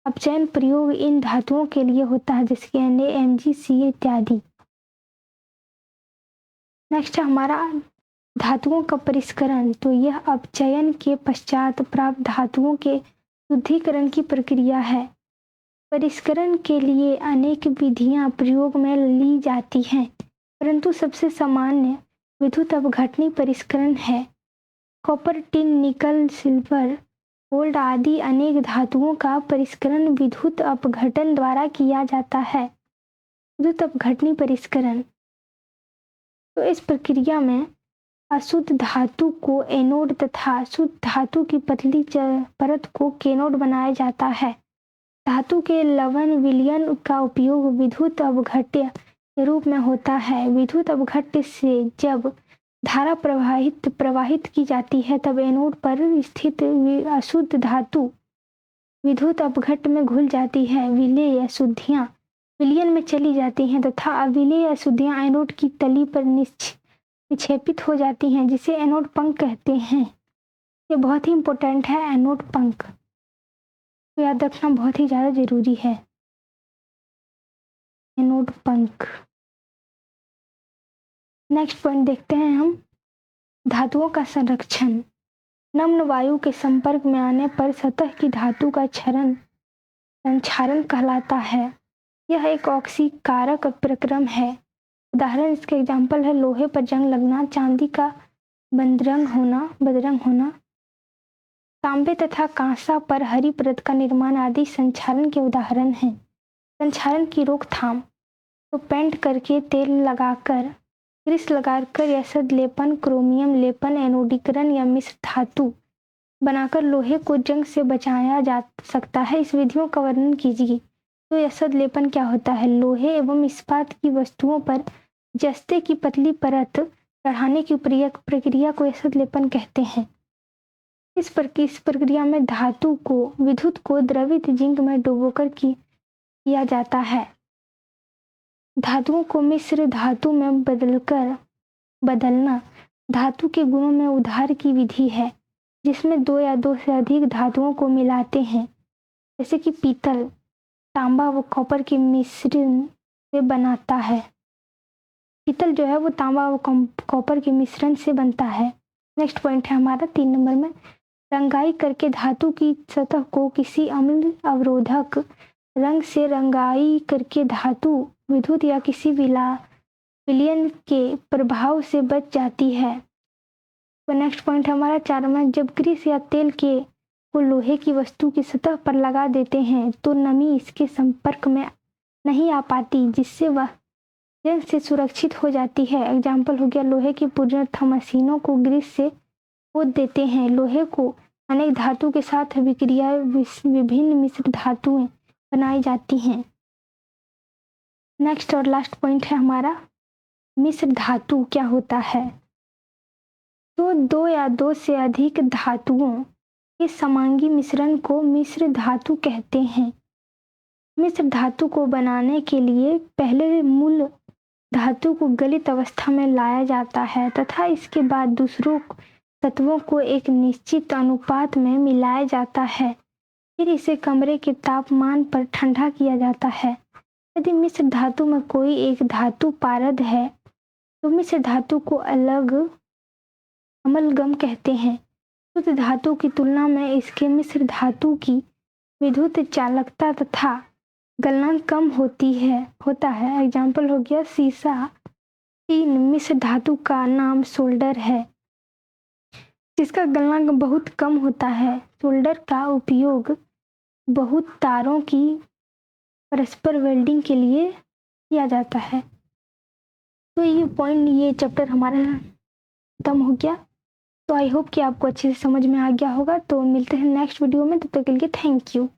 अपचयन प्रयोग इन धातुओं के लिए होता है, जिसके Na MgCa इत्यादि। नेक्स्ट हमारा धातुओं का परिष्करण। तो यह अपचयन के पश्चात प्राप्त धातुओं के शुद्धिकरण की प्रक्रिया है। परिष्करण के लिए अनेक विधियां प्रयोग में ली जाती हैं, परंतु सबसे सामान्य विद्युत अपघटनी परिष्करण है। कॉपर, टिन, निकल, सिल्वर, गोल्ड आदि अनेक धातुओं का परिष्करण विद्युत अपघटन द्वारा किया जाता है। विद्युत अपघटनी परिष्करण, तो इस प्रक्रिया में अशुद्ध धातु को एनोड तथा शुद्ध धातु की पतली परत को कैथोड बनाया जाता है। धातु के लवण विलयन का उपयोग विद्युत अपघट्य के रूप में होता है। विद्युत अपघट्य से जब धारा प्रवाहित की जाती है तब एनोड पर स्थित अशुद्ध धातु विद्युत अपघट्य में घुल जाती है। विलेय अशुद्धियां विलयन में चली जाती हैं तथा अविलेय अशुद्धियां एनोड की तली पर निक्षेपित हो जाती हैं, जिसे एनोड पंख कहते हैं। ये बहुत ही इंपॉर्टेंट है, एनोड पंख तो याद रखना बहुत ही ज़्यादा जरूरी है। एनोड पंख। नेक्स्ट पॉइंट देखते हैं हम, धातुओं का संरक्षण। नम्र वायु के संपर्क में आने पर सतह की धातु का संक्षारण कहलाता है। यह एक ऑक्सीकारक प्रक्रम है। उदाहरण इसके एग्जाम्पल है लोहे पर जंग लगना, चांदी का बदरंग होना, तांबे तथा कांसा पर हरी परत का निर्माण आदि संक्षारण के उदाहरण हैं। संक्षारण की रोकथाम, तो पेंट करके तेल लगाकर, ग्रीस लगाकर या शद लेपन, क्रोमियम लेपन, एनोडीकरण या मिश्र धातु बनाकर लोहे को जंग से बचाया जा सकता है। इस विधियों का वर्णन कीजिए। तो यसद लेपन क्या होता है? लोहे एवं इस्पात की वस्तुओं पर जस्ते की पतली परत चढ़ाने की प्रक्रिया को यसद लेपन कहते हैं। इस प्रक्रिया में धातु को विद्युत को द्रवित जिंक में डुबोकर किया जाता है। धातुओं को मिश्र धातु में बदलना धातु के गुणों में उधार की विधि है, जिसमें दो या दो से अधिक धातुओं को मिलाते हैं, जैसे कि पीतल तांबा व कॉपर के मिश्रण से बनाता है। पीतल जो है वो तांबा व कॉपर के मिश्रण से बनता है। नेक्स्ट पॉइंट है हमारा 3 नंबर में, रंगाई करके धातु की सतह को किसी अम्ल अवरोधक रंग से रंगाई करके धातु विद्युत या किसी विलयन के प्रभाव से बच जाती है। तो नेक्स्ट पॉइंट हमारा 4 में, जब ग्रीस या तेल को लोहे की वस्तु की सतह पर लगा देते हैं तो नमी इसके संपर्क में नहीं आ पाती, जिससे वह जंग से सुरक्षित हो जाती है। एग्जाम्पल हो गया लोहे की पुर्जों तथा मशीनों को ग्रीस से पोत देते हैं। लोहे को अनेक धातु के साथ विक्रिया विभिन्न मिश्र धातुएं बनाई जाती हैं। नेक्स्ट और लास्ट पॉइंट है हमारा, मिश्र धातु क्या होता है? तो 2 या 2 से अधिक धातुओं के समांगी मिश्रण को मिश्र धातु कहते हैं। मिश्र धातु को बनाने के लिए पहले मूल धातु को गलित अवस्था में लाया जाता है तथा इसके बाद दूसरों तत्वों को एक निश्चित अनुपात में मिलाया जाता है। फिर इसे कमरे के तापमान पर ठंडा किया जाता है। यदि मिश्र धातु में कोई एक धातु पारद है तो मिश्र धातु को अलग अमलगम कहते हैं। शुद्ध धातु की तुलना में इसके मिश्र धातु की विद्युत चालकता तथा गलनांक कम होता है। एग्जाम्पल हो गया सीसा। 3 मिश्र धातु का नाम सोल्डर है जिसका गलनांक बहुत कम होता है। सोल्डर का उपयोग बहुत तारों की परस्पर वेल्डिंग के लिए किया जाता है। तो ये चैप्टर हमारा खत्म हो गया। तो आई होप कि आपको अच्छे से समझ में आ गया होगा। तो मिलते हैं नेक्स्ट वीडियो में, तब तक के लिए थैंक यू।